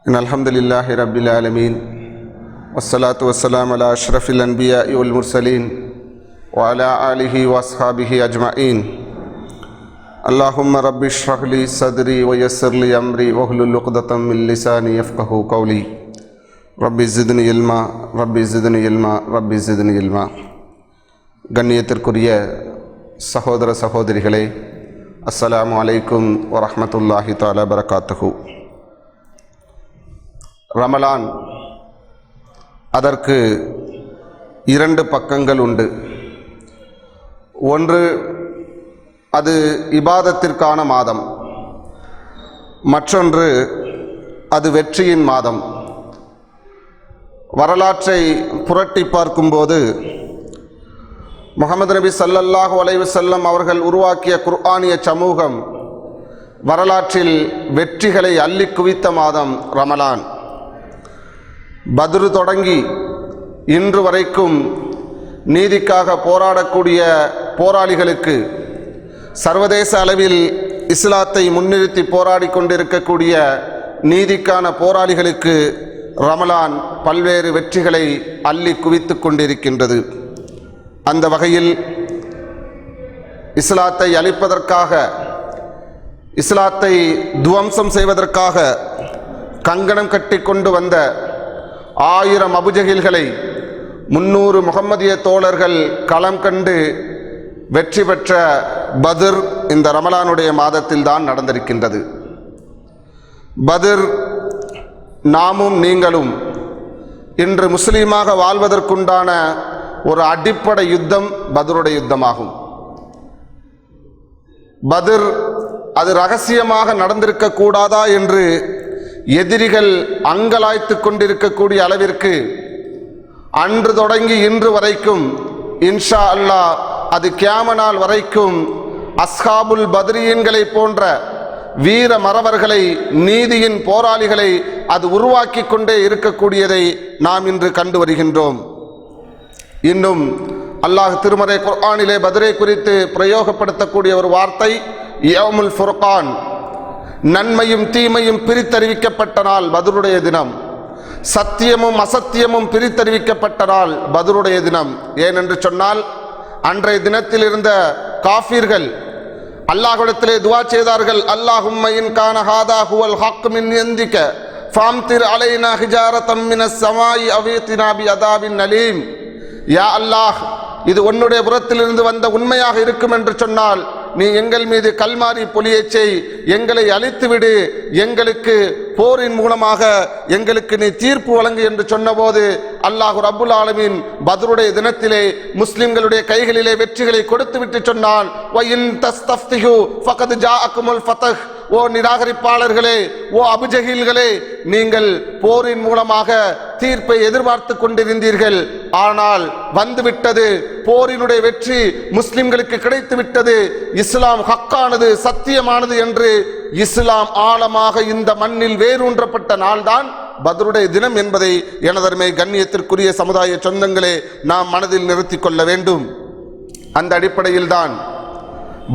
அல்ஹம்துலில்லாஹி ரப்பில் ஆலமீன் வஸ்ஸலாத்து வஸ்ஸலாமு அலா அஷ்ரஃபில் அன்பியாஇ வல் முர்சலீன் வ அலா ஆலிஹி வ அஸ்ஹாபிஹி அஜ்மஈன். அல்லாஹும்ம ரப்பி இஷ்ரஹ் லி ஸத்ரி வ யஸ்ஸிர் லி அம்ரி வஹ்லுல் உக்தத்தம் மின் லிசானி யஃப்கஹு கௌலி. ரப்பி ஸித்னி இல்மா ரப்பி ஸித்னி இல்மா ரப்பி ஸித்னி இல்மா. கண்ணியத்திற்குரிய சகோதர சகோதரிகளே, அஸ்ஸலாமு அலைக்கும் வ ரஹ்மத்துல்லாஹி தஆலா பரகாத்துஹு. ரமலான், அதற்கு இரண்டு பக்கங்கள் உண்டு. ஒன்று, அது இபாதத்திற்கான மாதம். மற்றொன்று, அது வெற்றியின் மாதம். வரலாற்றை புரட்டி பார்க்கும்போது முஹம்மது நபி ஸல்லல்லாஹு அலைஹி வஸல்லம் அவர்கள் உருவாக்கிய குர்ஆனிய சமூகம் வரலாற்றில் வெற்றிகளை அள்ளி குவித்த மாதம் ரமலான். பத்ரு தொடங்கி இன்று வரைக்கும் நீதிக்காக போராடக்கூடிய போராளிகளுக்கு, சர்வதேச அளவில் இஸ்லாத்தை முன்னிறுத்தி போராடி கொண்டிருக்கக்கூடிய நீதிக்கான போராளிகளுக்கு ரமலான் பல்வேறு வெற்றிகளை அள்ளி குவித்து கொண்டிருக்கின்றது. அந்த வகையில் இஸ்லாத்தை அழிப்பதற்காக, இஸ்லாத்தை துவம்சம் செய்வதற்காக கங்கணம் கட்டி கொண்டு வந்த 1000 அபுஜஹில்களை 300 முஹம்மதிய தோழர்கள் களம் கண்டு வெற்றி பெற்ற பத்ர் இந்த ரமலானுடைய மாதத்தில் தான் நடந்திருக்கின்றது. பத்ர், நாமும் நீங்களும் இன்று முஸ்லீமாக வாழ்வதற்குண்டான ஒரு அடிப்படை யுத்தம் பத்ருடைய யுத்தமாகும். பத்ர் அது ரகசியமாக நடந்திருக்க கூடாதா என்று எதிரிகள் அங்கலாய்த்து கொண்டிருக்கக்கூடிய அளவிற்கு அன்று தொடங்கி இன்று வரைக்கும், இன்ஷா அல்லாஹ் அது கியாம நாள் வரைக்கும், அஸ்ஹாபுல் பத்ரியன்களை போன்ற வீர மறவர்களை, நீதியின் போராளிகளை அது உருவாக்கி கொண்டே இருக்கக்கூடியதை நாம் இன்று கண்டு வருகின்றோம். இன்னும் அல்லாஹ் திருமறை குர்ஆனிலே பத்ரை குறித்து பிரயோகப்படுத்தக்கூடிய ஒரு வார்த்தை யௌமுல் ஃபுர்கான். நன்மையும் தீமையும் பிரித்தறிவிக்கப்பட்ட நாள் பத்ருடைய தினம். சத்தியமும் அசத்தியமும் பிரித்தறிவிக்கப்பட்ட நாள் பத்ருடைய தினம். ஏனென்று சொன்னால், அன்றைய தினத்தில் இருந்த காஃபிர்கள் அல்லாஹ்விடத்திலே துஆ செய்தார்கள், அல்லாஹும்ம இன் கான ஹாதா ஹுவல் ஹக் மின் இந்திக ஃபம்திர் அலைனா ஹிஜாரத்தம் மினஸ் ஸமாஇ அவீதினா பி அதாபின் அலீம். யா அல்லாஹ், இது உன்னுடைய புறத்திலிருந்து வந்த உண்மையாக இருக்கும் என்று சொன்னால் நீ எங்கள் மீது கல்மாரி பொழியச் செய், எங்களை அழித்துவிடு, எங்களுக்கு போரின் மூலமாக எங்களுக்கு நீ தீர்ப்பு வழங்கு என்று சொன்னபோது அல்லாஹ் ரப்புல் ஆலமீன் பத்ருடைய தினத்திலே முஸ்லிம்களுடைய கைகளிலே வெற்றிகளை கொடுத்து விட்டு சொன்னான், வ இன் தஸ்தஃப்திஹு ஃபகத் ஜாஅக்குமுல் ஃபத்ஹ். ஓ நிராகரிப்பாளர்களே, ஓ அபுஜஹில்களே, நீங்கள் போரின் மூலமாக தீர்ப்பை எதிர்பார்த்து கொண்டிருந்தீர்கள். ஆனால் வந்துவிட்டது, போரினுடைய வெற்றி முஸ்லிம்களுக்கு கிடைத்து விட்டது. இஸ்லாம் ஹக்கானது, சத்தியமானது என்று இஸ்லாம் ஆழமாக இந்த மண்ணில் வேரூன்றப்பட்ட நாள்தான் பத்ருடைய தினம் என்பதை எனதருமை கண்ணியத்திற்குரிய சமுதாய சொந்தங்களே நாம் மனதில் நிறுத்திக் கொள்ள வேண்டும். அந்த அடிப்படையில் தான்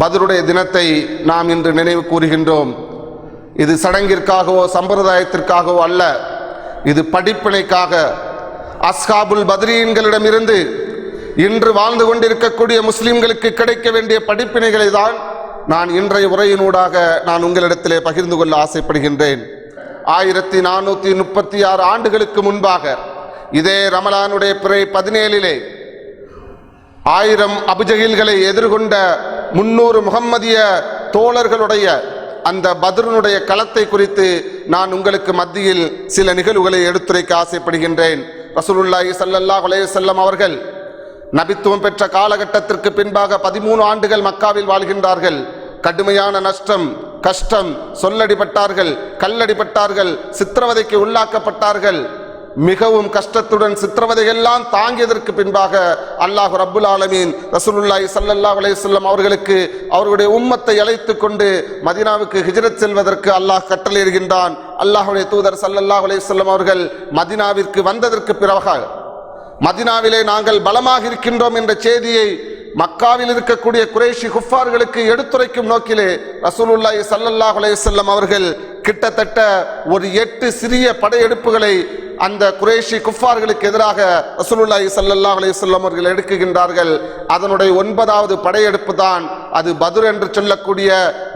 பத்ருடைய தினத்தை நாம் இன்று நினைவு கூறுகின்றோம். இது சடங்கிற்காகவோ சம்பிரதாயத்திற்காகவோ அல்ல, இது படிப்பினைக்காக, அஸ்ஹாபுல் பத்ரீன்களிடமிருந்து இன்று வாழ்ந்து கொண்டிருக்கக்கூடிய முஸ்லிம்களுக்கு கிடைக்க வேண்டிய படிப்பினைகளை தான் நான் இன்றைய உரையினூடாக நான் உங்களிடத்திலே பகிர்ந்து கொள்ள ஆசைப்படுகின்றேன். 1436 ஆண்டுகளுக்கு முன்பாக இதே ரமலானுடைய பிறை 17 1000 அபுஜஹில்களை எதிர்கொண்ட 300 முஹம்மதிய தோழர்களுடைய அந்த பத்ருனுடைய களத்தை குறித்து நான் உங்களுக்கு மத்தியில் சில நிகழ்வுகளை எடுத்துரைக்க ஆசைப்படுகின்றேன். ரசூலுல்லாஹி ஸல்லல்லாஹு அலைஹி வஸல்லம் அவர்கள் நபித்துவம் பெற்ற காலகட்டத்திற்கு பின்பாக 13 ஆண்டுகள் மக்காவில் வாழ்கின்றார்கள். கடுமையான நஷ்டம், கஷ்டம், சொல்லடிப்பட்டார்கள், கல்லடிப்பட்டார்கள், சித்திரவதைக்கு உள்ளாக்கப்பட்டார்கள். மிகவும் கஷ்டத்துடன் சித்திரவதையெல்லாம் தாங்கியதற்கு பின்பாக அல்லாஹ் ரப்புல் ஆலமீன் ரசூலுல்லாஹி ஸல்லல்லாஹு அலைஹி வஸல்லம் அவர்களுக்கு அவர்களுடைய உம்மத்தை அழைத்து கொண்டு மதீனாவுக்கு ஹிஜ்ரத் செல்வதற்கு அல்லாஹ் கட்டளையிடுகின்றான். அல்லாஹ்வுடைய தூதர் ஸல்லல்லாஹு அலைஹி வஸல்லம் அவர்கள் மதீனாவிற்கு வந்ததற்கு பிறகு, மதீனாவிலே நாங்கள் பலமாக இருக்கின்றோம் என்ற செய்தியை மக்காவில் இருக்கக்கூடிய குறைஷி குஃபார்களுக்கு எடுத்துரைக்கும் நோக்கிலே ரசூலுல்லாஹி ஸல்லல்லாஹு அலைஹி வஸல்லம் அவர்கள் கிட்டத்தட்ட ஒரு 8 சிறிய படையெடுப்புகளை அந்த குறைஷி குஃபார்களுக்கு எதிராக ரசூலுல்லாஹி ஸல்லல்லாஹு அலைஹி வஸல்லம் அவர்கள் எடுக்குகின்றார்கள். அதனுடைய 9வது படையெடுப்பு தான் அது பத்ர் என்று சொல்லக்கூடிய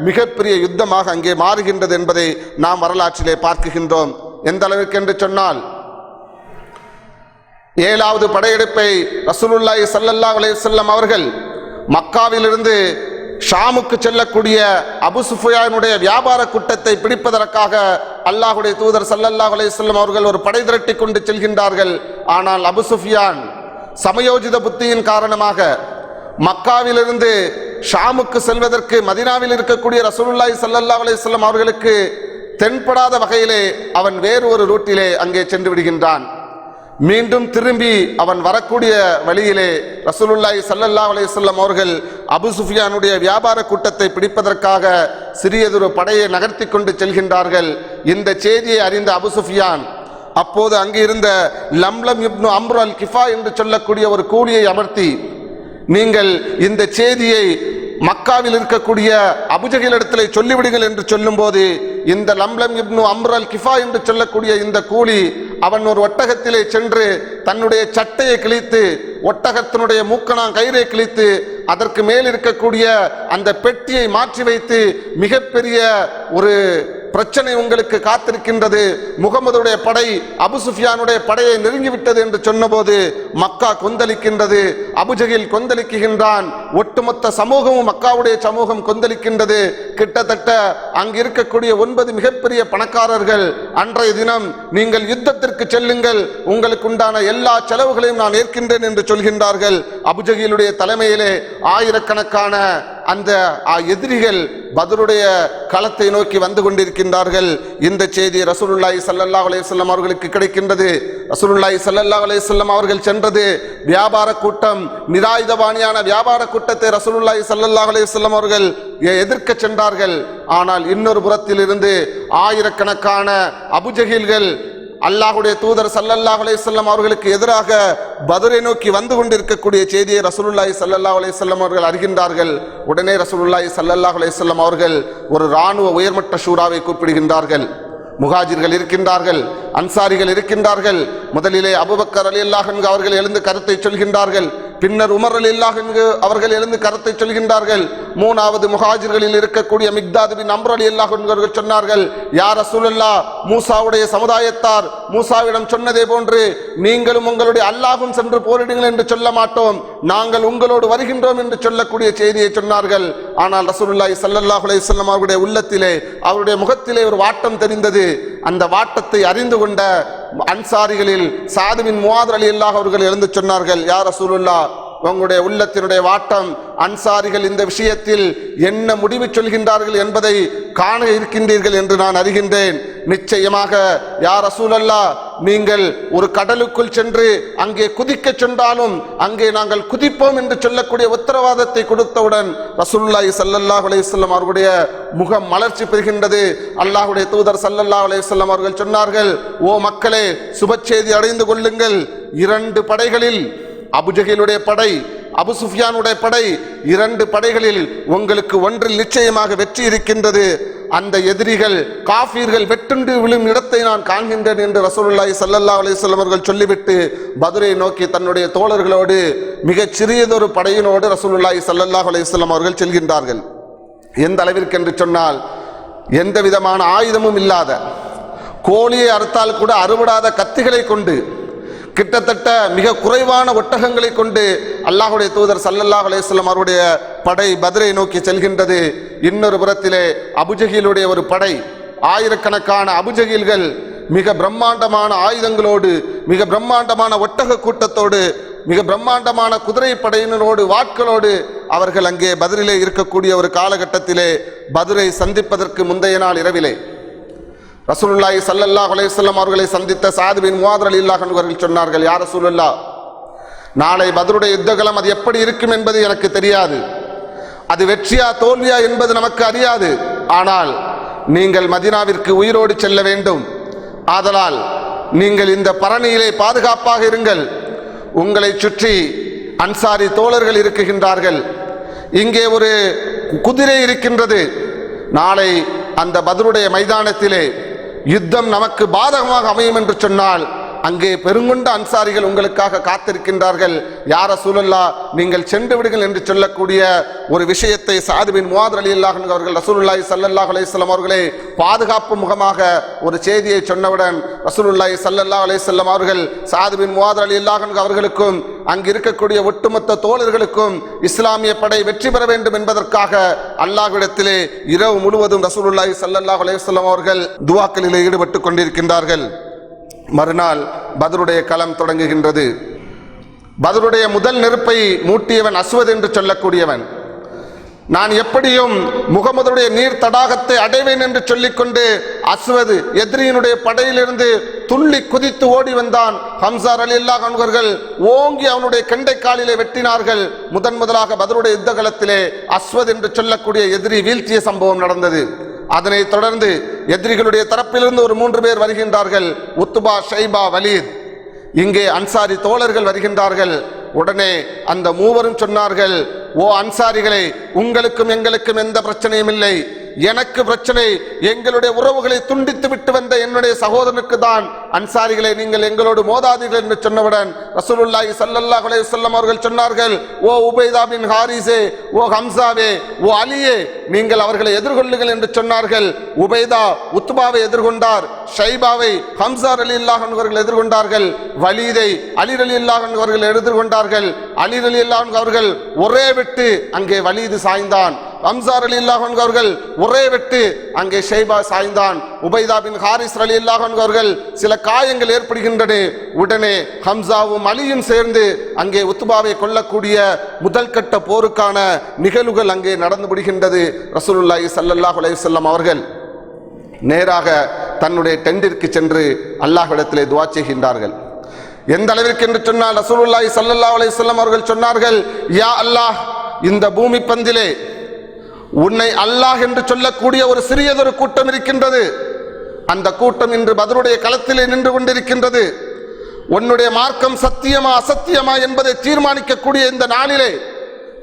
மிகப்பெரிய யுத்தமாக அங்கே மாறுகின்றது என்பதை நாம் வரலாற்றிலே பார்க்குகின்றோம். எந்த அளவிற்கு என்று சொன்னால் 7வது படையெடுப்பை ரசூலுல்லாஹி ஸல்லல்லாஹு அலைஹி வஸல்லம் அவர்கள் மக்காவிலிருந்து ஷாமுக்கு செல்லக்கூடிய அபு சுஃபியானுடைய வியாபார கூட்டத்தை பிடிப்பதற்காக அல்லாஹ்வுடைய தூதர் ஸல்லல்லாஹு அலைஹி வஸல்லம் அவர்கள் ஒரு படை திரட்டி கொண்டு செல்கின்றார்கள். ஆனால் அபு சுஃபியான் சமயோஜித புத்தியின் காரணமாக மக்காவிலிருந்து ஷாமுக்கு செல்வதற்கு மதீனாவில் இருக்கக்கூடிய ரசூலுல்லாஹி ஸல்லல்லாஹு அலைஹி வஸல்லம் அவர்களுக்கு தென்படாத வகையிலே அவன் வேறு ஒரு ரூட்டிலே அங்கே சென்று விடுகின்றான். மீண்டும் திரும்பி அவன் வரக்கூடிய வழியிலே ரசூலுல்லாஹி ஸல்லல்லாஹு அலைஹி வஸல்லம் அவர்கள் அபு சுஃபியானுடைய வியாபார கூட்டத்தை பிடிப்பதற்காக சிறியதொரு படையை நகர்த்தி கொண்டு செல்கின்றார்கள். இந்த செய்தியை அறிந்த அபு சுஃபியான் அப்போது அங்கு இருந்த லம்லம் இப்னு அம்ர் அல் கிஃபா என்று சொல்லக்கூடிய ஒரு கூலியை அமர்த்தி, நீங்கள் இந்த செய்தியை மக்காவில் இருக்கக்கூடிய அபுஜஹில் இடத்திலே சொல்லிவிடுங்கள் என்று சொல்லும் போது, இந்த லம்லம் இப்னு அம்ர் அல் கிஃபா என்று சொல்லக்கூடிய இந்த கூலி அவன் ஒரு ஒட்டகத்திலே சென்று தன்னுடைய சட்டையை கிழித்து ஒட்டகத்தினுடைய மூக்கணாங் கயிறை கிழித்து அதற்கு மேல் இருக்கக்கூடிய அந்த பெட்டியை மாற்றி வைத்து, மிகப்பெரிய ஒரு பிரச்சனை உங்களுக்கு காத்திருக்கின்றது, முகமதுடைய படை அபு சுஃபியானுடைய படையை நெருங்கிவிட்டது என்று சொன்னபோது மக்கா கொந்தளிக்கின்றது, அபுஜஹில் கொந்தளிக்கின்றான், ஒட்டுமொத்த சமூகமும் மக்காவுடைய சமூகம் கொந்தளிக்கின்றது. கிட்டத்தட்ட அங்கு இருக்கக்கூடிய 9 மிகப்பெரிய பணக்காரர்கள் அன்றைய தினம் நீங்கள் யுத்தத்திற்கு செல்லுங்கள், உங்களுக்கு உண்டான எல்லா செலவுகளையும் நான் ஏற்கின்றேன் என்று சொல்கின்றார்கள். அபுஜஹிலுடைய தலைமையிலே ஆயிரக்கணக்கான அந்த எதிரிகள் பத்ருடைய களத்தை நோக்கி வந்து கொண்டிருக்கின்றார்கள். இந்த செய்தி ரசூலுல்லாஹி ஸல்லல்லாஹு அலைஹி வஸல்லம் அவர்களுக்கு கிடைக்கின்றது. ரசூலுல்லாஹி ஸல்லல்லாஹு அலைஹி வஸல்லம் அவர்கள் சென்றது வியாபார கூட்டம், நிராயுதபாணியான வியாபார கூட்டத்தை ரசூலுல்லாஹி ஸல்லல்லாஹு அலைஹி வஸல்லம் அவர்கள் எதிர்க்க சென்றார்கள். ஆனால் இன்னொரு புறத்தில் இருந்து ஆயிரக்கணக்கான அபுஜஹில்கள் அல்லாஹ்வுடைய தூதர் ஸல்லல்லாஹு அலைஹி வஸல்லம் அவர்களுக்கு எதிராக பத்ரை நோக்கி வந்து கொண்டிருக்கக்கூடிய செய்தியை ரசூலுல்லாஹி ஸல்லல்லாஹு அலைஹி வஸல்லம் அவர்கள் அறிகின்றார்கள். உடனே ரசூலுல்லாஹி ஸல்லல்லாஹு அலைஹி வஸல்லம் அவர்கள் ஒரு இராணுவ உயர்மட்ட ஷூராவை கூப்பிடுகின்றார்கள். முஹாஜிர்கள் இருக்கின்றார்கள், அன்சாரிகள் இருக்கின்றார்கள். முதலிலே அபூபக்கர் ரலியல்லாஹு அன்ஹு அவர்கள் எழுந்து கருத்தை சொல்கின்றார்கள். பின்னர் உமர் ரலியல்லாஹு அன்ஹு அவர்கள் எழுந்து கருத்தை சொல்கின்றார்கள். 3வது முஹாஜிர்களில் இருக்கக்கூடிய மிக்தாத் பின் அம்ர் ரலியல்லாஹு அன்ஹு அவர்கள் சொன்னார்கள், யா ரசூலல்லாஹ், மூசாவுடைய சமுதாயத்தார் மூசாவிடம் சொன்னதே போன்று நீங்களும் உங்களுடைய அல்லாஹ்வும் சென்று போரிடுங்கள் என்று சொல்ல மாட்டோம், நாங்கள் உங்களோடு வருகின்றோம் என்று சொல்லக்கூடிய செய்தியை சொன்னார்கள். ஆனால் ரசூலுல்லாஹி ஸல்லல்லாஹு அலைஹி வஸல்லம் அவருடைய உள்ளத்திலே, அவருடைய முகத்திலே ஒரு வாட்டம் தெரிந்தது. அந்த வாட்டத்தை அறிந்து கொண்ட அன்சாரிகளில் சாத் பின் முஆத் ரலியல்லாஹு அவர்கள் எழுந்து சொன்னார்கள், யா ரசூலுல்லாஹ், உங்களுடைய உள்ளத்தினுடைய வாட்டம், அன்சாரிகள் இந்த விஷயத்தில் என்ன முடிவு சொல்கின்றார்கள் என்பதை காண இருக்கின்றீர்கள் என்று நான் அறிகின்றேன். நிச்சயமாக யா ரசூலல்லாஹ், நீங்கள் ஒரு கடலுக்குள் சென்று அங்கே குதிக்க சென்றாலும் அங்கே நாங்கள் குதிப்போம் என்று சொல்லக்கூடிய உத்தரவாதத்தை கொடுத்தவுடன் ரசூலுல்லாஹி ஸல்லல்லாஹு அலைஹி வஸல்லம் அவர்களுடைய முகம் மலர்ச்சி பெறுகின்றது. அல்லாஹ்வுடைய தூதர் ஸல்லல்லாஹு அலைஹி வஸல்லம் அவர்கள் சொன்னார்கள், ஓ மக்களே, சுபச்செய்தி அடைந்து கொள்ளுங்கள். 2 படைகளில் அபுஜஹிலுடைய படை, அபு சுஃபியானுடைய படை, 2 படைகளில் உங்களுக்கு ஒன்றில் நிச்சயமாக வெற்றி இருக்கின்றது. அந்த எதிரிகள் காஃபிர்கள் வெட்டுண்டு விழும் இடத்தை நான் காண்கின்றேன் என்று ரசூலுல்லாஹி ஸல்லல்லாஹு அலைஹி வஸல்லம் அவர்கள் சொல்லிவிட்டு பத்ரை நோக்கி தன்னுடைய தோழர்களோடு மிகச் சிறியதொரு படையினோடு ரசூலுல்லாஹி ஸல்லல்லாஹு அலைஹி வஸல்லம் அவர்கள் செல்கின்றார்கள். எந்த அளவிற்கு என்று சொன்னால், எந்த விதமான ஆயுதமும் இல்லாத, கோழியை அறுத்தால் கூட அறுபடாத கத்திகளை கொண்டு, கிட்டத்தட்ட மிக குறைவான ஒட்டகங்களை கொண்டு அல்லாஹ்வுடைய தூதர் ஸல்லல்லாஹு அலைஹி வஸல்லம் அவருடைய படை பத்ரை நோக்கி செல்கின்றது. இன்னொரு புறத்திலே அபுஜஹிலுடைய ஒரு படை, ஆயிரக்கணக்கான அபுஜஹில்கள் மிக பிரம்மாண்டமான ஆயுதங்களோடு, மிக பிரம்மாண்டமான ஒட்டக கூட்டத்தோடு, மிக பிரம்மாண்டமான குதிரை படையினரோடு, வாட்களோடு அவர்கள் அங்கே பத்ரிலே இருக்கக்கூடிய ஒரு காலகட்டத்திலே பத்ரை சந்திப்பதற்கு முந்தைய நாள் இரவிலே ரசூலுல்லாஹி ஸல்லல்லாஹு அலைஹி வஸல்லம் அவர்களை சந்தித்த சாத் பின் முஆத் ரலியல்லாஹு அன்ஹு அவர்கள் சொன்னார்கள், யா ரசூலல்லாஹ், நாளை பத்ருடைய யுத்தகலம் அது எப்படி இருக்கும் என்பது எனக்கு தெரியாது, அது வெற்றியா தோல்வியா என்பது நமக்கு அறியாது. ஆனால் நீங்கள் மதீனாவிற்கு உயிரோடு செல்ல வேண்டும். ஆதலால் நீங்கள் இந்த பரணியிலே பாதுகாப்பாக இருங்கள். உங்களை சுற்றி அன்சாரி தோழர்கள் இருக்குகின்றார்கள். இங்கே ஒரு குதிரை இருக்கின்றது. நாளை அந்த பத்ருடைய மைதானத்திலே யுத்தம் நமக்கு பாதகமாக அமையும் என்று சொன்னால் அங்கே பெருங்கொண்ட அன்சாரிகள் உங்களுக்காக காத்திருக்கின்றார்கள். யா ரசூலல்லாஹ், நீங்கள் சென்று விடுங்கள் என்று சொல்லக்கூடிய ஒரு விஷயத்தை சஅத் பின் முஆத் ரலியல்லாஹு அன்ஹு அவர்கள் ரசூலுல்லாஹி ஸல்லல்லாஹு அலைஹி வஸல்லம் அவர்களே பாதுகாப்பு முகமாக ஒரு செய்தியை சொன்னவுடன் ரசூலுல்லாஹி ஸல்லல்லாஹு அலைஹி வஸல்லம் அவர்கள் சஅத் பின் முஆத் ரலியல்லாஹு அன்ஹு அவர்களுக்கும் அங்கு இருக்கக்கூடிய ஒட்டுமொத்த தோழர்களுக்கும் இஸ்லாமிய படை வெற்றி பெற வேண்டும் என்பதற்காக அல்லாஹ்விடத்திலே இரவு முழுவதும் ரசூலுல்லாஹி ஸல்லல்லாஹு அலைஹி வஸல்லம் அவர்கள் துஆக்களிலே ஈடுபட்டு கொண்டிருக்கின்றார்கள். மறுநாள் பத்ருடைய களம் தொடங்குகின்றது. பத்ருடைய முதல் நெருப்பை மூட்டியவன் அஸ்வத் என்று சொல்லக்கூடியவன். நான் எப்படியும் முகமதுடைய நீர் தடாகத்தை அடைவேன் என்று சொல்லிக்கொண்டு அஸ்வத் எதிரியினுடைய படையிலிருந்து துள்ளி குதித்து ஓடி வந்தான். ஹம்சா ரலியல்லாஹு அன்ஹு அவர்கள் ஓங்கி அவனுடைய கெண்டை காலிலே வெட்டினார்கள். முதலாக பத்ருடைய யுத்த களத்திலே அஸ்வத் என்று சொல்லக்கூடிய எதிரி வீழ்த்திய சம்பவம் நடந்தது. அதனைத் தொடர்ந்து எதிரிகளுடைய தரப்பிலிருந்து ஒரு 3 பேர் வருகின்றார்கள். உத்பா, ஷைபா, வலீத். இங்கே அன்சாரி தோழர்கள் வருகின்றார்கள். உடனே அந்த மூவரும் சொன்னார்கள், ஓ அன்சாரிகளே, உங்களுக்கும் எங்களுக்கும் எந்த பிரச்சனையும் இல்லை. எனக்கு பிரச்சனை எங்களுடைய உறவுகளை துண்டித்து விட்டு வந்த என்னுடைய சகோதரனுக்கு தான். அன்சாரிகளை நீங்கள் எங்களோடு மோதாதீர்கள் என்று சொன்னவுடன் ரசூலுல்லாஹி ஸல்லல்லாஹு அலைஹி வஸல்லம் அவர்கள் சொன்னார்கள், ஓ உபைதா பின் ஹாரிஸே, ஓ ஹம்சாவே, ஓ அலியே, நீங்கள் அவர்களை எதிர்கொள்ளுங்கள் என்று சொன்னார்கள். உபைதா உத்பாவை எதிர்கொண்டார், ஷைபாவை ஹம்சா ரலியல்லாஹு அன்ஹு அவர்கள் எதிர்கொண்டார்கள், வலீதை அலி ரலியல்லாஹு அன்ஹு அவர்கள் எதிர்கொண்டார்கள். அலி ரலியல்லாஹு அன்ஹு அவர்கள் ஒரே வெட்டு அங்கே வலீது சாய்ந்தான். ஹம்சா ரலியல்லாஹு அன்ஹு அவர்கள் ஒரே வெட்டு அங்கே ஷைபா சாய்ந்தான். உபைதா பின் ஹாரிஸ் ரலியல்லாஹு அன்ஹு அவர்கள் சில காயங்கள் ஏற்படுகின்றன. உடனே ஹம்சாவும் அலியும் சேர்ந்து அங்கே உத்பாவை கொல்லக்கூடிய முதல் கட்ட போருக்கான நிகழ்வுகள் அங்கே நடந்து விடுகின்றது. ரசூலுல்லாஹி ஸல்லல்லாஹு அலைஹி வஸல்லம் அவர்கள் நேராக தன்னுடைய டெண்டிற்கு சென்று அல்லாஹ்விடத்திலே துஆ செய்கின்றார்கள். எந்த அளவிற்கு என்று சொன்னால் ரசூலுல்லாஹி ஸல்லல்லாஹு அலைஹி வஸல்லம் அவர்கள் சொன்னார்கள், யா அல்லாஹ், இந்த பூமி பந்திலே உன்னை அல்லாஹ் என்று சொல்லக்கூடிய ஒரு சிறியதொரு கூட்டம் இருக்கின்றது. அந்த கூட்டம் இன்று பத்ருடைய களத்திலே நின்று கொண்டிருக்கின்றது. உன்னுடைய மார்க்கம் சத்தியமா அசத்தியமா என்பதை தீர்மானிக்கக்கூடிய இந்த நாளிலே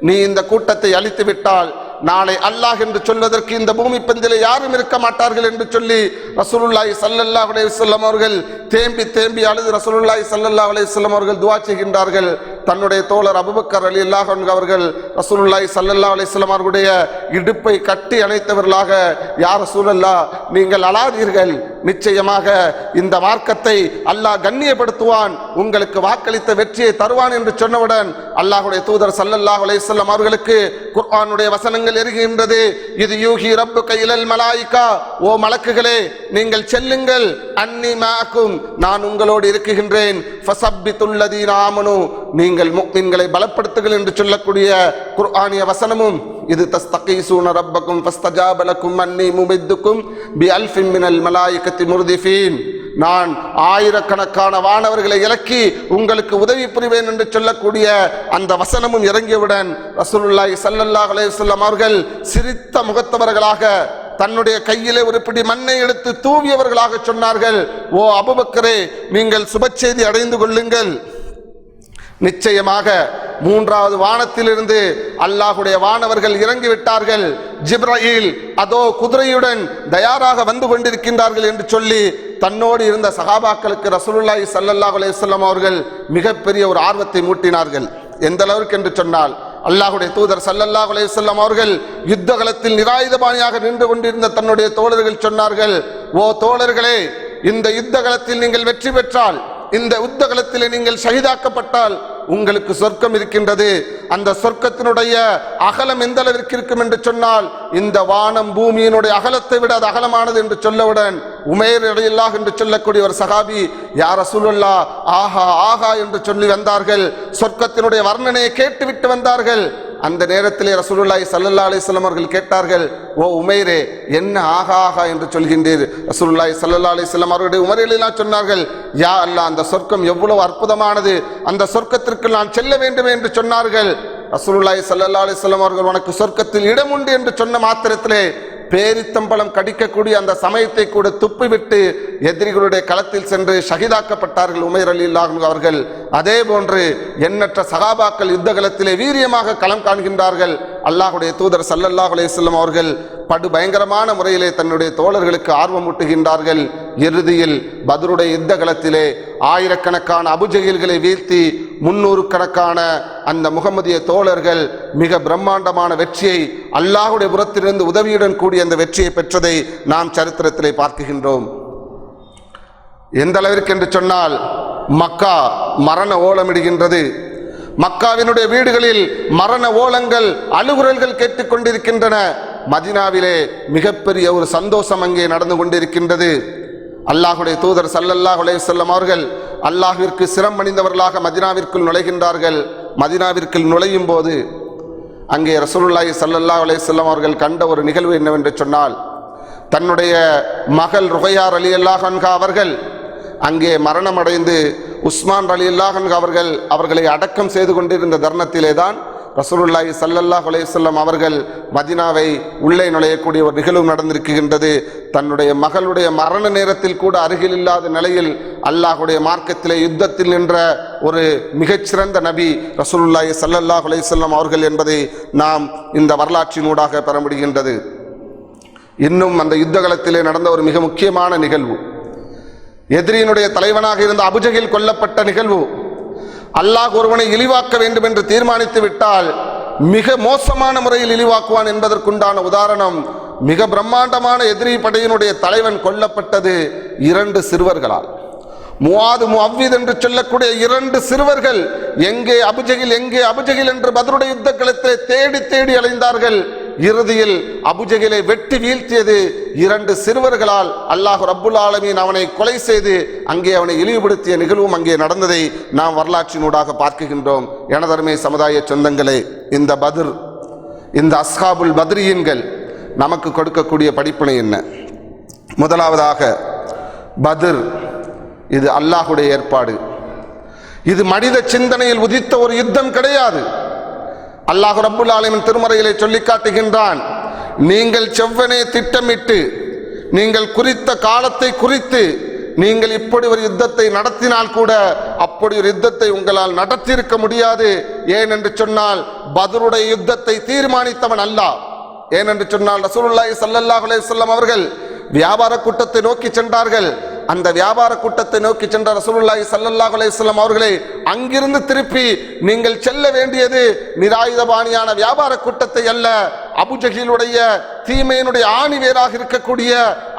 நீ இந்த கூட்டத்தை அழித்து விட்டால் நாளை அல்லாஹ் என்று சொல்வதற்கு இந்த பூமி பந்திலே யாரும் இருக்க மாட்டார்கள் என்று சொல்லி ரசூலுல்லாஹி ஸல்லல்லாஹு அலைஹி வஸல்லம் அவர்கள் தேம்பி தேம்பி அழுது ரசூலுல்லாஹி ஸல்லல்லாஹு அலைஹி வஸல்லம் அவர்கள் துஆ செய்கின்றார்கள். தன்னுடைய தோழர் அபூபக்கர் ரலியல்லாஹு அன்ஹு அவர்கள் ரசூலுல்லாஹி ஸல்லல்லாஹு அலைஹி வஸல்லம் அவர்களுடைய இடுப்பை கட்டி அணைத்தவர்களாக, யா ரசூலல்லாஹ், நீங்கள் அழாதீர்கள், நிச்சயமாக இந்த மார்க்கத்தை அல்லாஹ் கண்ணியப்படுத்துவான், உங்களுக்கு வாக்களித்த வெற்றியை தருவான் என்று சொன்னவுடன் அல்லாஹ்வுடைய தூதர் ஸல்லல்லாஹு அலைஹி வஸல்லம் அவர்களுக்கு குர்ஆனுடைய வசனங்கள் எரிகின்றது. இது யூஹி ரப்புக இலல் மலாயிகா, ஓ மலக்குகளே, நீங்கள் செல்லுங்கள், அன்னி மாக்கும், நான் உங்களோடு இருக்குகின்றேன், ஃபஸப்பித்துல் லதீன ஆமனு, நீங்கள் முஃமின்களை பலப்படுத்துங்கள் என்று சொல்லக்கூடிய குர்ஆனிய வசனமும் இது தஸ்தகீசூன ரப்பக்கும் ஃபஸ்தஜாப லக்கும் அன்னி முமித்துக்கும் பி அல்ஃபின் மினல் மலாயிகத்தி முர்திஃபீன், நான் ஆயிரக்கணக்கான வானவர்களை இறக்கி உங்களுக்கு உதவி புரிவேன் என்று சொல்லக்கூடிய அந்த வசனமும் இறங்கியவுடன் ரசூலுல்லாஹி ஸல்லல்லாஹு அலைஹி வஸல்லம் அவர்கள் சிரித்த முகத்தவர்களாக தன்னுடைய கையிலே ஒரு பிடி மண்ணை எடுத்து தூவியவர்களாக சொன்னார்கள், ஓ அபூபக்கரே, நீங்கள் சுபச்செய்தி அடைந்து கொள்ளுங்கள், நிச்சயமாக 3வது வானத்திலிருந்து அல்லாஹ்வுடைய வானவர்கள் இறங்கிவிட்டார்கள், ஜிப்ரீல் அதோ குதிரையுடன் தயாராக வந்து கொண்டிருக்கின்றார்கள் என்று சொல்லி தன்னோடு இருந்த சஹாபாக்களுக்கு ரசூலுல்லாஹி ஸல்லல்லாஹு அலைஹி வஸல்லம் அவர்கள் மிகப்பெரிய ஒரு ஆர்வத்தை மூட்டினார்கள். எந்த அளவிற்கு என்று சொன்னால் அல்லாஹ்வுடைய தூதர் ஸல்லல்லாஹு அலைஹி வஸல்லம் அவர்கள் யுத்த களத்தில் நிராயுதபாணியாக நின்று கொண்டிருந்த தன்னுடைய தோழர்கள் சொன்னார்கள், ஓ தோழர்களே, இந்த யுத்த களத்தில் நீங்கள் வெற்றி பெற்றால், இந்த யுத்த களத்தில் நீங்கள் ஷஹீதாக்கப்பட்டால் உங்களுக்கு சொர்க்கம் இருக்கின்றது. அந்த சொர்க்கத்தினுடைய அகலம் எந்த அளவிற்கு இருக்கும் என்று சொன்னால் இந்த வானம் பூமியினுடைய அகலத்தை விட அது அகலமானது என்று சொல்லவுடன் உமைர் ரலியல்லாஹு என்று சொல்லக்கூடிய ஒரு சஹாபி, யா ரசூலுல்லாஹ், ஆஹா ஆஹா என்று சொல்லி வந்தார்கள். சொர்க்கத்தினுடைய வர்ணனையை கேட்டுவிட்டு வந்தார்கள். அந்த நேரத்திலே ரசூலுல்லாஹி ஸல்லல்லாஹு அலைஹி வஸல்லம் அவர்கள் கேட்டார்கள், ஓ உமைரே, என்ன ஆகா ஆகா என்று சொல்கின்றீர்? ரசூலுல்லாஹி ஸல்லல்லாஹு அலைஹி வஸல்லம் அவருடைய உமரிலாம் சொன்னார்கள், யா அல்லாஹ், அந்த சொர்க்கம் எவ்வளவு அற்புதமானது, அந்த சொர்க்கத்திற்கு நான் செல்ல வேண்டும் என்று சொன்னார்கள். ரசூலுல்லாஹி ஸல்லல்லாஹு அலைஹி வஸல்லம் அவர்கள் உனக்கு சொர்க்கத்தில் இடம் உண்டு என்று சொன்ன மாத்திரத்திலே பேரித்தம்பளம் கடிக்கக்கூடிய அந்த சமயத்தை கூட துப்பிவிட்டு எதிரிகளுடைய களத்தில் சென்று ஷஹீதாக்கப்பட்டார்கள் உமைர் ரலியல்லாஹு அன்ஹு அவர்கள். அதே போன்று எண்ணற்ற சஹாபாக்கள் யுத்த களத்திலே வீரியமாக களம் காண்கின்றார்கள். அல்லாஹ்வுடைய தூதர் ஸல்லல்லாஹு அலைஹி வஸல்லம் அவர்கள் படு பயங்கரமான முறையிலே தன்னுடைய தோழர்களுக்கு ஆர்வமூட்டுகின்றார்கள். இறுதியில் பத்ருடைய யுத்த களத்திலே ஆயிரக்கணக்கான அபுஜஹில்களை வீழ்த்தி 300 கணக்கான அந்த முகமதிய தோழர்கள் மிக பிரம்மாண்டமான வெற்றியை, அல்லாஹுடைய புறத்திலிருந்து உதவியுடன் கூடிய அந்த வெற்றியை பெற்றதை நாம் சரித்திரத்திலே பார்க்கின்றோம். எந்த அளவிற்கு என்று சொன்னால் மக்கா மரண ஓலமிடுகின்றது. மக்காவினுடைய வீடுகளில் மரண ஓலங்கள், அழுகுரல்கள் கேட்டுக்கொண்டிருக்கின்றன. மதினாவிலே மிகப்பெரிய ஒரு சந்தோஷம் அங்கே நடந்து கொண்டிருக்கின்றது. அல்லாஹுடைய தூதர் ஸல்லல்லாஹு அலைஹி வஸல்லம் அவர்கள் அல்லாஹ்விற்கு சிரம் அணிந்தவர்களாக மதினாவிற்குள் நுழைகின்றார்கள். மதினாவிற்குள் நுழையும் போது அங்கே ரசூலுல்லாஹி ஸல்லல்லாஹு அலைஹி வஸல்லம் அவர்கள் கண்ட ஒரு நிகழ்வு என்னவென்று சொன்னால், தன்னுடைய மகள் ருகையா ரலியல்லாஹு அன்ஹா அவர்கள் அங்கே மரணமடைந்து உஸ்மான் ரலியல்லாஹு அன்ஹு அவர்களை அடக்கம் செய்து கொண்டிருந்த தருணத்திலே தான் ரசூலுல்லாஹி ஸல்லல்லாஹு அலைஹி வஸல்லம் அவர்கள் மதீனாவை உள்ளே நுழையக்கூடிய ஒரு நிகழ்வு நடந்திருக்கின்றது. தன்னுடைய மகளுடைய மரண நேரத்தில் கூட அருகில் இல்லாத நிலையில் அல்லாஹுடைய மார்க்கத்திலே யுத்தத்தில் நின்ற ஒரு மிகச்சிறந்த நபி ரசூலுல்லாஹி ஸல்லல்லாஹு அலைஹி வஸல்லம் அவர்கள் என்பதை நாம் இந்த வரலாற்றினூடாக பெற முடிகின்றது. இன்னும் அந்த யுத்த களத்திலே நடந்த ஒரு மிக முக்கியமான நிகழ்வு, எதிரியினுடைய தலைவனாக இருந்த அபுஜஹில் கொல்லப்பட்ட நிகழ்வு. அல்லாஹ் ஒருவனை இழிவாக்க வேண்டும் என்று தீர்மானித்து விட்டால் மிக மோசமான முறையில் இழிவாக்குவான் என்பதற்குண்டான உதாரணம், மிக பிரம்மாண்டமான எதிரி படையினுடைய தலைவன் கொல்லப்பட்டது 2 சிறுவர்களால். முஆது முஅவ்வித் என்று சொல்லக்கூடிய 2 சிறுவர்கள் எங்கே அபுஜஹில் என்று பத்ருடைய யுத்த களத்திலே தேடி தேடி அலைந்தார்கள். இறுதியில் அபுஜஹிலை வெட்டி வீழ்த்தியது 2 சிறுவர்களால். அல்லாஹ் ரப்புல் ஆலமீன் அவனை கொலை செய்து அங்கே அவனை இழிவுபடுத்திய நிகழ்வும் அங்கே நடந்ததை நாம் வரலாற்றினூடாக பார்க்கின்றோம். எனதருமை சமுதாய சொந்தங்களே, இந்த பத்ர், இந்த அஸ்ஹாபுல் பத்ரியன்கள் நமக்கு கொடுக்கக்கூடிய படிப்பினை என்ன? முதலாவதாக, பத்ர் இது அல்லாஹுடைய ஏற்பாடு. இது மனித சிந்தனையில் உதித்த ஒரு யுத்தம் கிடையாது. அல்லாஹ் ரப்புல் ஆலமீன் திருமறையிலே சொல்லி காட்டுகின்றான், நீங்கள் செவ்வனே திட்டமிட்டு, நீங்கள் குறித்த காலத்தை குறித்து நீங்கள் இப்படி ஒரு யுத்தத்தை நடத்தினால் கூட அப்படி ஒரு யுத்தத்தை உங்களால் நடத்தியிருக்க முடியாது. ஏனென்று சொன்னால் பத்ருடைய யுத்தத்தை தீர்மானித்தவன் அல்லாஹ். ஏனென்று சொன்னால் ரசூலுல்லாஹி ஸல்லல்லாஹு அலைஹி வஸல்லம் அவர்கள் வியாபார கூட்டத்தை நோக்கி சென்றார்கள். அந்த வியாபார கூட்டத்தை நோக்கி சென்ற ரசூலுல்லாஹி ஸல்லல்லாஹு அலைஹி வஸல்லம் அவர்களை அங்கிருந்து திருப்பி, நீங்கள் செல்ல வேண்டியது நிராயுதபாணியான வியாபார கூட்டத்தை அல்ல, அபுஜஹிலுடைய தீமையினுடைய ஆணிவேராக இருக்கக்கூடிய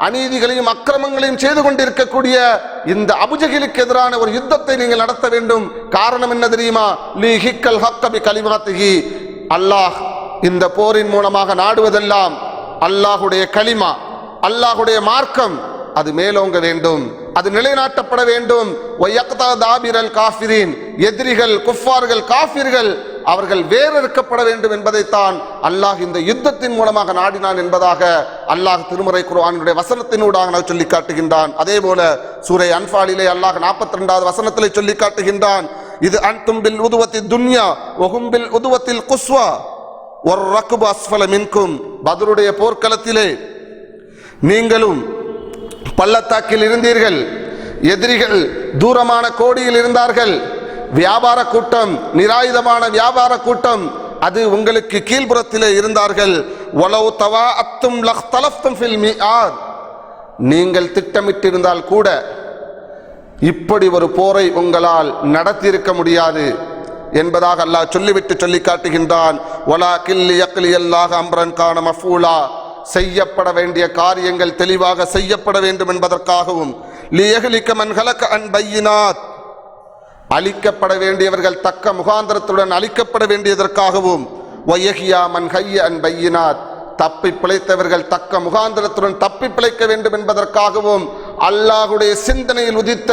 அநீதிகளையும் அக்கிரமங்களையும் செய்து கொண்டிருக்கக்கூடிய இந்த அபுஜஹிலுக்கு எதிரான ஒரு யுத்தத்தை நீங்கள் நடத்த வேண்டும். காரணம் என்ன தெரியுமா? லிஹிக்கல் ஹக்க பி கலிமாத்திஹி, அல்லாஹ் இந்த போரின் மூலமாக நாடுவதெல்லாம் அல்லாஹுடைய கலிமா, அல்லாஹுடைய மார்க்கம், அது மேலோங்க வேண்டும், அது நிலைநாட்டப்பட வேண்டும். எதிரிகள், குஃபார்கள், காஃபிர்கள் அவர்கள் வேறறுக்கப்பட வேண்டும் என்பதைத்தான் அல்லாஹ் இந்த யுத்தத்தின் மூலமாக நாடினான் என்பதாக அல்லாஹ் திருமறை குர்ஆனுடைய வசனத்தினூடாக சொல்லி காட்டுகின்றான். அதே போல சூரை அன்ஃபாலிலே அல்லாஹ் 42வது வசனத்திலே சொல்லி காட்டுகின்றான், இது அன்தும் பில் உதுவத்தி துன்யா வஹும் பில் உதுவத்தில் குஸ்வா ஒரு ரக்பு அஸ்ஃபல மின்கும். பத்ருடைய போர்க்களத்திலே நீங்களும் பள்ளத்தாக்கில் இருந்தீர்கள், எதிரிகள் தூரமான கோடியில் இருந்தார்கள். வியாபார கூட்டம், நிராயுதமான வியாபார கூட்டம், அது உங்களுக்கு கீழ்புறத்திலே இருந்தார்கள். வலவ் தவாஅத்தும் லக்தலஃப்தும் ஃபில் மிஆத், நீங்கள் திட்டமிட்டிருந்தால் கூட இப்படி ஒரு போரை உங்களால் நடத்தியிருக்க முடியாது என்பதாக அல்லாஹ் சொல்லிவிட்டு சொல்லி காட்டுகின்றான். வலாகில் யக்லியல்லாஹு அம்ரன் கான மஃஊலா, செய்யப்பட வேண்டிய காரியங்கள் தெளிவாக செய்யப்பட வேண்டும் என்பதற்காகவும், லியஹ்லிக மன் ஹலக அன் பையினாத், அழிக்கப்பட வேண்டியவர்கள் தக்க முகாந்திரத்துடன் அழிக்கப்பட வேண்டியதற்காகவும், வயஹியா மன் ஹய்ய அன் பையினாத், தப்பி பிழைத்தவர்கள் தக்க முகாந்திரத்துடன் தப்பி பிழைக்க வேண்டும் என்பதற்காகவும் அல்லாஹுடைய சிந்தனையில் உதித்த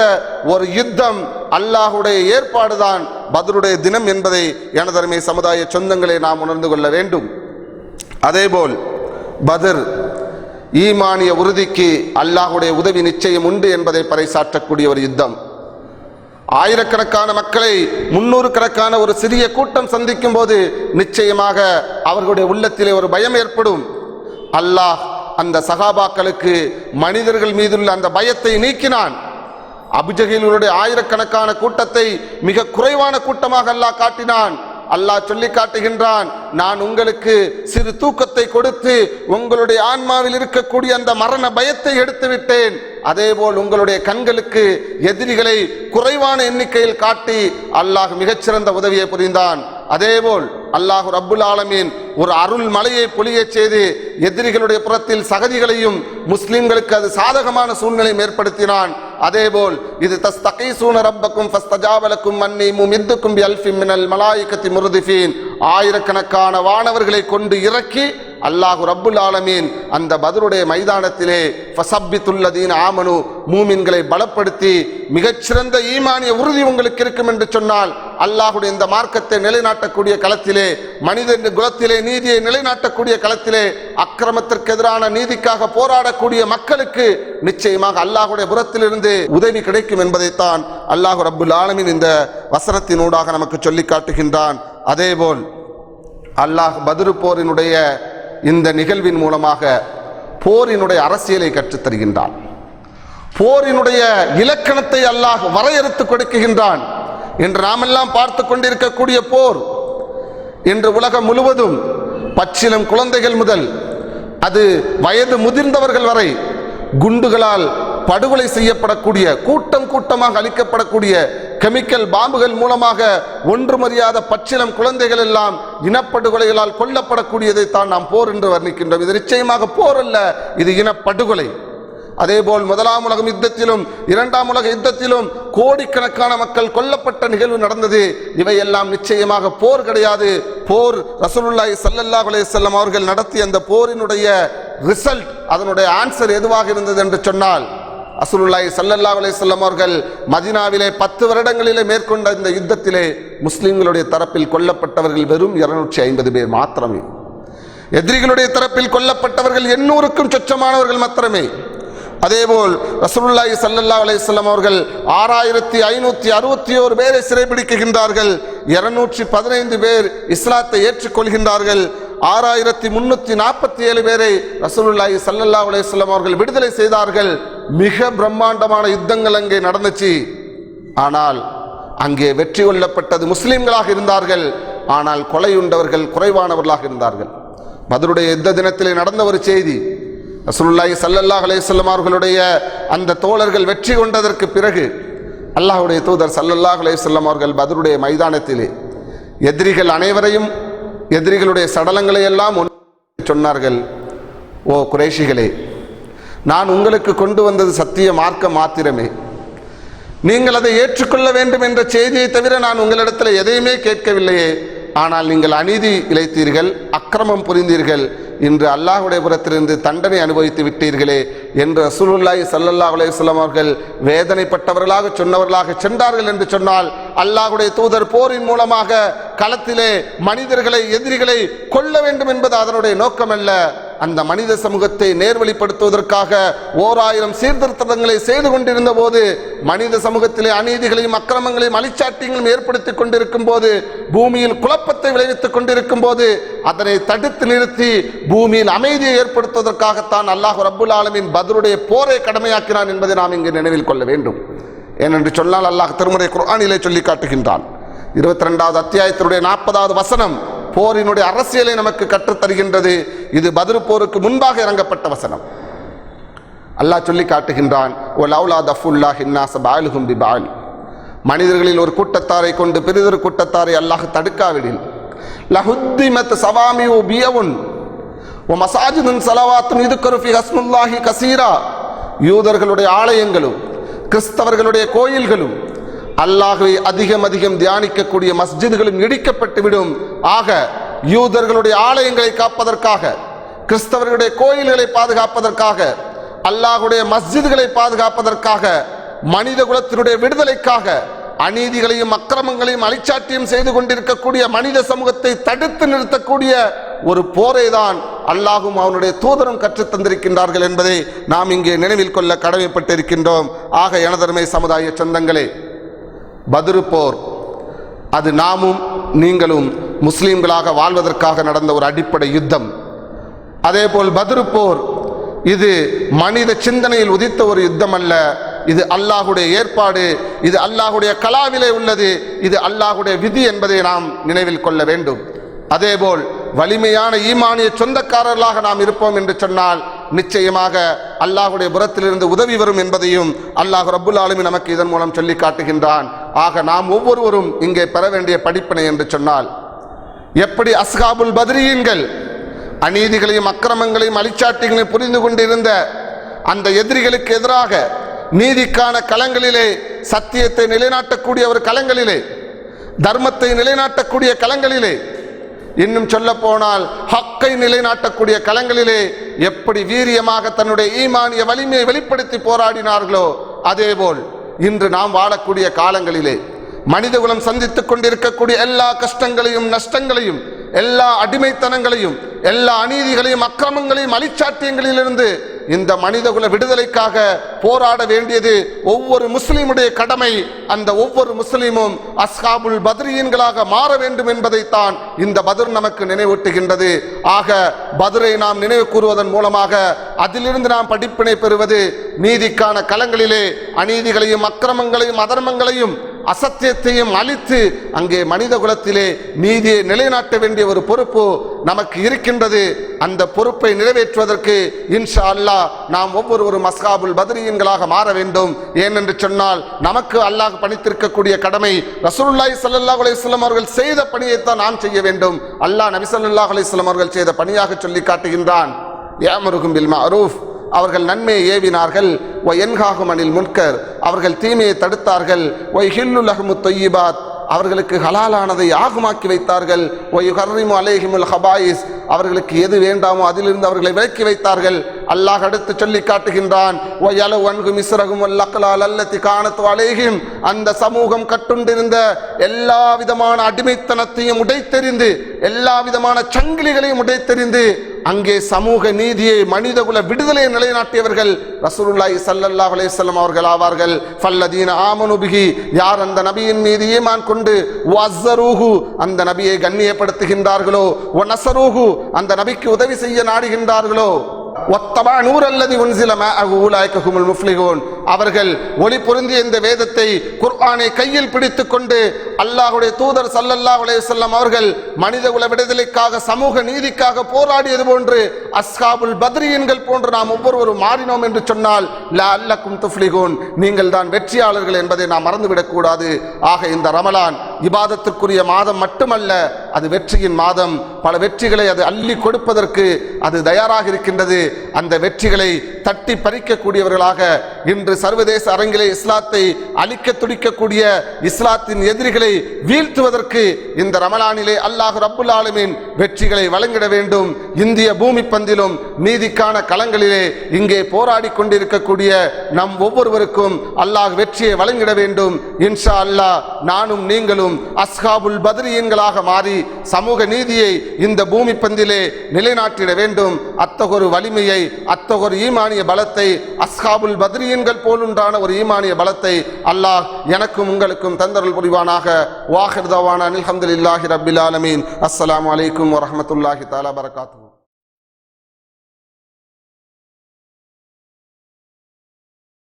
ஒரு யுத்தம், அல்லாஹுடைய ஏற்பாடுதான் பத்ருடைய தினம் என்பதை எனதருமை சமுதாய சொந்தங்களை நாம் உணர்ந்து கொள்ள வேண்டும். அதேபோல் பத்ர் ஈமானிய உறுதிக்கு அல்லாஹுடைய உதவி நிச்சயம் உண்டு என்பதை பறைசாற்றக்கூடிய ஒரு யுத்தம். ஆயிரக்கணக்கான மக்களை 300 கணக்கான ஒரு சிறிய கூட்டம் சந்திக்கும் போது நிச்சயமாக அவர்களுடைய உள்ளத்திலே ஒரு பயம் ஏற்படும். அல்லாஹ் அந்த சகாபாக்களுக்கு மனிதர்கள் மீதுள்ள அந்த பயத்தை நீக்கினான். அபுஜஹிலுடைய ஆயிரக்கணக்கான கூட்டத்தை மிக குறைவான கூட்டமாக அல்லாஹ் காட்டினான். அல்லாஹ் சொல்லி காட்டுகின்றான், நான் உங்களுக்கு சிறு தூக்கத்தை கொடுத்து உங்களுடைய ஆன்மாவில் இருக்கக்கூடிய அந்த மரண பயத்தை எடுத்து விட்டேன். அதேபோல் உங்களுடைய கண்களுக்கு எதிரிகளை குறைவான எண்ணிக்கையில் காட்டி அல்லாஹ் மிகச்சிறந்த உதவியை புரிந்தான். அதேபோல் அல்லாஹ் ரப்புல் ஆலமீன் ஒரு அருள் மலையை பொழியச் செய்து எதிரிகளுடைய புறத்தில் சகதிகளையும் முஸ்லிம்களுக்கு அது சாதகமான சூழ்நிலை ஏற்படுத்தினான். அதேபோல் இது தஸ்தகீசூன ரப்பக்கும் ஃபஸ்தஜாப லக்கும் அன்னி முமித்துக்கும் பிஅல்ஃபின் மினல் மலாயிகத்தி முர்திஃபீன், ஆயிரக்கணக்கான வானவர்களை கொண்டு இறக்கி அல்லாஹ் ரப்புல் ஆலமீன் அந்த பத்ருடைய மைதானத்திலே ஃபஸப்பித்துல்லதீன ஆமனு, மூமின்களை பலப்படுத்தி மிகச்சிறந்த ஈமானிய உறுதி உங்களுக்கு இருக்கும் என்று சொன்னால், அல்லாஹுடைய இந்த மார்க்கத்தை நிலைநாட்டக்கூடிய களத்திலே, மனித குலத்திலே நீதியை நிலைநாட்டக்கூடிய களத்திலே, அக்கிரமத்திற்கு எதிரான நீதிக்காக போராடக்கூடிய மக்களுக்கு நிச்சயமாக அல்லாஹுடைய புறத்திலிருந்து உதவி கிடைக்கும் என்பதைத்தான் அல்லாஹ் ரப்புல் ஆலமீன் இந்த வசனத்தினூடாக நமக்கு சொல்லி காட்டுகின்றான். அதேபோல் அல்லாஹ் பத்ரு போரினுடைய இந்த நிகழ்வின் மூலமாக போரினுடைய அரசியலை கற்றுத் தருகின்றான். போரினுடைய இலக்கணத்தை அல்லாஹ் வரையறுத்து கொடுக்குகின்றான். என்று நாமெல்லாம் பார்த்து கொண்டிருக்கக்கூடிய போர் இன்று உலகம் முழுவதும் பச்சிலம் குழந்தைகள் முதல் அது வயது முதிர்ந்தவர்கள் வரை குண்டுகளால் படுகொலை செய்யப்படக்கூடிய, கூட்டம் கூட்டமாக அளிக்கப்படக்கூடிய, கெமிக்கல் பாம்புகள் மூலமாக ஒன்றுமறியாத பச்சிலம் குழந்தைகள் எல்லாம் இனப்படுகொலைகளால் கொல்லப்படக்கூடியதைத்தான் நாம் போர் என்று வர்ணிக்கின்றோம். இது நிச்சயமாக போர் அல்ல, இது இனப்படுகொலை. அதேபோல் முதலாம் உலக யுத்தத்திலும் இரண்டாம் உலக யுத்தத்திலும் கோடிக்கணக்கான மக்கள் கொல்லப்பட்ட நிகழ்வு நடந்தது. இவையெல்லாம் நிச்சயமாக போர் கிடையாது. போர் ரசூலுல்லாஹி ஸல்லல்லாஹு அலைஹி வஸல்லம் அவர்கள் நடத்திய அந்த போரினுடைய ரிசல்ட், அதனுடைய ஆன்சர் எதுவாக இருந்தது என்று சொன்னால், ரசூலுல்லாஹி ஸல்லல்லாஹு அலைஹி வஸல்லம் அவர்கள் மதீனாவிலே 10 வருடங்களிலே மேற்கொண்ட இந்த யுத்தத்திலே முஸ்லிம்களுடைய தரப்பில் கொல்லப்பட்டவர்கள் வெறும் 250 பேர் மாத்திரமே. எதிரிகளுடைய தரப்பில் கொல்லப்பட்டவர்கள் 800க்கும் சொச்சமானவர்கள் மாத்திரமே. அதேபோல் ரசூலுல்லாஹி ஸல்லல்லாஹு அலைஹி வஸல்லம் அவர்கள் 6561 பேரை சிறைபிடிக்கின்றார்கள். 215 பேர் இஸ்லாத்தை ஏற்றுக்கொள்கின்றார்கள். 6347 பேரை ரசூலுல்லாஹி ஸல்லல்லாஹு அலைஹி வஸல்லம் அவர்கள் விடுதலை செய்தார்கள். மிக பிரம்மாண்டமான யுத்தங்கள் அங்கே நடந்துச்சு. ஆனால் அங்கே வெற்றி கொள்ளப்பட்டது முஸ்லிம்களாக இருந்தார்கள். ஆனால் கொலையுண்டவர்கள் குறைவானவர்களாக இருந்தார்கள். பத்ருடைய யுத்த தினத்திலே நடந்த ஒரு செய்தி, ரசூலுல்லாஹி ஸல்லல்லாஹு அலைஹி வஸல்லம் அவர்களுடைய அந்த தோழர்கள் வெற்றி கொண்டதற்கு பிறகு அல்லாஹ்வுடைய தூதர் ஸல்லல்லாஹு அலைஹி வஸல்லம் அவர்கள் பத்ருடைய மைதானத்திலே எதிரிகள் அனைவரையும், எதிரிகளுடைய சடலங்களை எல்லாம் சொன்னார்கள், ஓ குறைஷிகளே, நான் உங்களுக்கு கொண்டு வந்தது சத்திய மார்க்கம் மாத்திரமே. நீங்கள் அதை ஏற்றுக்கொள்ள வேண்டும் என்ற செய்தியை தவிர நான் உங்களிடத்தில் எதையுமே கேட்கவில்லையே. ஆனால் நீங்கள் அநீதி இழைத்தீர்கள், அக்கிரமம் புரிந்தீர்கள், இன்று அல்லாஹ்வுடைய புறத்திலிருந்து தண்டனை அனுபவித்து விட்டீர்களே என்று ரசூலுல்லாஹி ஸல்லல்லாஹு அலைஹி வஸல்லம் அவர்கள் வேதனைப்பட்டவர்களாக சொன்னவர்களாக சென்றார்கள் என்று சொன்னால், அல்லாஹ்வுடைய தூதர் போரின் மூலமாக களத்திலே மனிதர்களை, எதிரிகளை கொல்ல வேண்டும் என்பது அதனுடைய நோக்கமல்ல. அந்த மனித சமூகத்தை நேர்வழிப்படுத்துவதற்காக 1000 சீர்திருத்தங்களை செய்து கொண்டிருந்த போது, மனித சமூகத்திலே அநீதிகளையும் அக்கிரமங்களையும் அழிச்சாட்டியங்களும் ஏற்படுத்திக் கொண்டிருக்கும் போது, பூமியில் குழப்பத்தை விளைவித்துக் கொண்டிருக்கும் போது, அதனை தடுத்து நிறுத்தி பூமியில் அமைதியை ஏற்படுத்துவதற்காகத்தான் அல்லாஹ் ரப்புல் ஆலமீன் பத்ருடைய போரை கடமையாக்கினான் என்பதை நாம் இங்கு நினைவில் கொள்ள வேண்டும். ஏனென்று சொன்னால் அல்லாஹ் திருமறை குர்ஆனிலே சொல்லி காட்டுகின்றான். 22வது அத்தியாயத்தினுடைய 40வது வசனம் போரினுடைய அரசியலை நமக்கு கற்றுத்தருகின்றது. இது பத்ரு போருக்கு முன்பாக இறங்கப்பட்ட வசனம். அல்லாஹ் சொல்லி காட்டுகின்றான், வலௌலா தஃபுல்லாஹி ன்னாஸ பஅலுஹும் பிபஅல், மனிதர்களில் ஒரு கூட்டத்தாரை கொண்டு பெரிதொரு கூட்டத்தாரை அல்லாஹ் தடுக்காவிடில், லஹுத்திமத் ஸவாமிஉ பியவுன் வ மஸாஜிதுன் ஸலவாத்துன் யுذ்கரு ஃபீ ஹஸ்முல்லாஹி கஸீரா, யூதர்களுடைய ஆலயங்களும் கிறிஸ்தவர்களுடைய கோயில்களும் அல்லாஹ்வை அதிகம் அதிகம் தியானிக்கக்கூடிய மஸ்ஜிதுகளும் இடிக்கப்பட்டுவிடும். ஆக யூதர்களுடைய ஆலயங்களை காப்பதற்காக, கிறிஸ்தவர்களுடைய கோயில்களை பாதுகாப்பதற்காக, அல்லாஹ்வுடைய மஸ்ஜிதுகளை பாதுகாப்பதற்காக, மனித குலத்தினுடைய விடுதலைக்காக அநீதிகளையும் அக்கிரமங்களையும் அழிச்சாட்டியம் செய்து கொண்டிருக்கக்கூடிய மனித சமூகத்தை தடுத்து நிறுத்தக்கூடிய ஒரு போரை தான் அல்லாஹும் அவனுடைய தூதரும் கற்றுத் தந்திருக்கின்றார்கள் என்பதை நாம் இங்கே நினைவில் கொள்ள கடமைப்பட்டிருக்கின்றோம். ஆக எனதருமை சமுதாய சொந்தங்களே, பத்ரு போர் அது நாமும் நீங்களும் முஸ்லிம்களாக வாழ்வதற்காக நடந்த ஒரு அடிப்படை யுத்தம். அதேபோல் பத்ரு போர் இது மனித சிந்தனையில் உதித்த ஒரு யுத்தம் அல்ல, இது அல்லாஹுடைய ஏற்பாடு, இது அல்லாஹுடைய கலாவிலே உள்ளது, இது அல்லாஹுடைய விதி என்பதை நாம் நினைவில் கொள்ள வேண்டும். அதேபோல் வலிமையான ஈமானிய சொந்தக்காரர்களாக நாம் இருப்போம் என்று சொன்னால் நிச்சயமாக அல்லாஹுடைய புறத்திலிருந்து உதவி வரும் என்பதையும் அல்லாஹ் ரப்புல் ஆலமீன் நமக்கு இதன் மூலம் சொல்லி காட்டுகின்றான். ஆக நாம் ஒவ்வொருவரும் இங்கே பெற வேண்டிய படிப்பினை என்று சொன்னால், எப்படி அஸ்ஹாபுல் பத்ரீன்கள் அநீதிகளையும் அக்கிரமங்களையும் அழிச்சாட்டிகளையும் புரிந்து கொண்டிருந்த அந்த எதிரிகளுக்கு எதிராக நீதிக்கான களங்களிலே, சத்தியத்தை நிலைநாட்டக்கூடிய ஒரு களங்களிலே, தர்மத்தை நிலைநாட்டக்கூடிய களங்களிலே, இன்னும் சொல்ல போனால் ஹக்கை நிலைநாட்டக்கூடிய களங்களிலே எப்படி வீரியமாக தன்னுடைய ஈமானிய வலிமையை வெளிப்படுத்தி போராடினார்களோ, அதேபோல் இன்று நாம் வாழக்கூடிய காலங்களிலே மனிதகுலம் சந்தித்துக் கொண்டிருக்கக்கூடிய எல்லா கஷ்டங்களையும் நஷ்டங்களையும், எல்லா அடிமைத்தனங்களையும், எல்லா அநீதிகளையும் அக்கிரமங்களையும் அழிச்சாட்டியங்களிலிருந்து இந்த மனிதகுல விடுதலைக்காக போராட வேண்டியது ஒவ்வொரு முஸ்லிமுடைய கடமை. அந்த ஒவ்வொரு முஸ்லிமும் அஸ்ஹாபுல் பத்ரீன்களாக மாற வேண்டும் என்பதைத்தான் இந்த பத்ர் நமக்கு நினைவூட்டுகின்றது. ஆக பத்ரை நாம் நினைவு கூறுவதன் மூலமாக அதிலிருந்து நாம் படிப்பினை பெறுவது, நீதிக்கான களங்களிலே அநீதிகளையும் அக்கிரமங்களையும் அதர்மங்களையும் அசத்தியத்தையும் அழித்து அங்கே மனித குலத்திலே நீதியை நிலைநாட்ட வேண்டிய ஒரு பொறுப்பு நமக்கு இருக்கின்றது. அந்த பொறுப்பை நிறைவேற்றுவதற்கு இன்ஷா அல்லாஹ் நாம் ஒவ்வொருவரும் அஸ்ஹாபுல் பத்ரீன்களாக மாற வேண்டும். ஏனென்று சொன்னால் நமக்கு அல்லாஹ் பணித்திருக்கக்கூடிய கடமை ரசூலுல்லாஹி ஸல்லல்லாஹு அலைஹி வஸல்லம் அவர்கள் செய்த பணியைத்தான் நாம் செய்ய வேண்டும். அல்லாஹ் நபி ஸல்லல்லாஹு அலைஹி வஸல்லம் அவர்கள் செய்த பணியாக சொல்லி காட்டுகின்றான். யஅமுருகும் பில் மஅரூஃப், அவர்கள் நன்மையை ஏவினார்கள். வ யன்ஹாஹும் அனில் முன்கர், அவர்கள் தீமையை தடுத்தார்கள். வ யுஹில்லு லஹுமுத் தய்யிபாத், அவர்களுக்கு ஹலாலானதை ஆகுமாக்கி வைத்தார்கள். வ யுஹர்ரிமு அலைஹிமுல் ஹபாயிஸ், அவர்களுக்கு எது வேண்டாமோ அதிலிருந்து அவர்களை விலக்கி வைத்தார்கள். அல்லாஹ் அடுத்து சொல்லி காட்டுகின்றான். வ யலவு அன்ஹும் இஸ்ரஹும் வல் அக்லால் அல்லதி கானத் அலைஹிம், அந்த சமூகம் கட்டுண்டிருந்த எல்லா விதமான அடிமைத்தனத்தையும் உடைத்தெறிந்து, எல்லா விதமான சங்கிலிகளையும் உடைத்தெறிந்து அங்கே சமூக நீதியை, மனிதகுல விடுதலையை நிலைநாட்டியவர்கள் ரசூலுல்லாஹி ஸல்லல்லாஹு அலைஹி வஸல்லம் அவர்கள் ஆவார்கள். ஃபல்லதீன ஆமனு பிஹி, யார் அந்த நபியின் மீது ஈமான் கொண்டு வஸரூஹு, அந்த நபியை கண்ணியப்படுத்துகின்றார்களோ, வனஸரூஹு, அந்த நபிக்கு உதவி செய்ய நாடுகின்றார்களோ, வத்தபா நூர் அல்லதி உன்சில மஅஹு உலைக ஹுமுல் முஃப்லிஹூன், அவர்கள் ஒளி பொருந்திய இந்த வேதத்தை, குர்ஆனை கையில் பிடித்துக் கொண்டு அல்லாஹ்வுடைய தூதர் ஸல்லல்லாஹு அலைஹி வஸல்லம் அவர்கள் மனிதகுல விடுதலைக்காக, சமூக நீதிக்காக போராடியது போன்று அஸ்ஹாபுல் பத்ரீன்கள் போன்று நாம் ஒவ்வொருவரும் மாறினோம் என்று சொன்னால் லஅல்லக்கும் துஃப்லிஹூன், நீங்கள் தான் வெற்றியாளர்கள் என்பதை நாம் மறந்துவிடக் கூடாது. ஆக இந்த ரமலான் இபாதத்திற்குரிய மாதம் மட்டுமல்ல, அது வெற்றியின் மாதம். பல வெற்றிகளை அது அள்ளி கொடுப்பதற்கு அது தயாராக இருக்கின்றது. அந்த வெற்றிகளை தட்டி பறிக்கக்கூடியவர்களாக இன்று சர்வதேச அரங்கிலே இஸ்லாத்தை அழிக்க துடிக்கக்கூடிய இஸ்லாத்தின் எதிரிகளை வீழ்த்துவதற்கு இந்த ரமலானிலே அல்லாஹ் ரப்புல் ஆலமீன் வெற்றிகளை வழங்கிட வேண்டும். இந்திய பூமி பந்திலும் நீதிக்கான களங்களிலே இங்கே போராடி கொண்டிருக்கக்கூடிய நம் ஒவ்வொருவருக்கும் அல்லாஹ் வெற்றியை வழங்கிட வேண்டும். இன்ஷா அல்லாஹ் நானும் நீங்களும் அஸ்ஹாபுல் பத்ரீன்களாக மாறி சமூக நீதியை இந்த பூமி பந்திலே நிலைநாட்டிட வேண்டும். அத்தகொரு வலிமையை, அத்தகொரு ஈமானிய பலத்தை, அஸ்ஹாபுல் பத்ரீன்கள் போலுண்டான ஒரு ஈமானிய பலத்தை அல்லாஹ் எனக்கும் உங்களுக்கும் தந்தருள் புரிவானாக. வாஹிர் தவானா அல்ஹம்துலில்லாஹி ரப்பில் ஆலமீன். அஸ்ஸலாமு அலைக்கும் வரஹ்மத்துல்லாஹி தஆலா பரகாத்துஹு.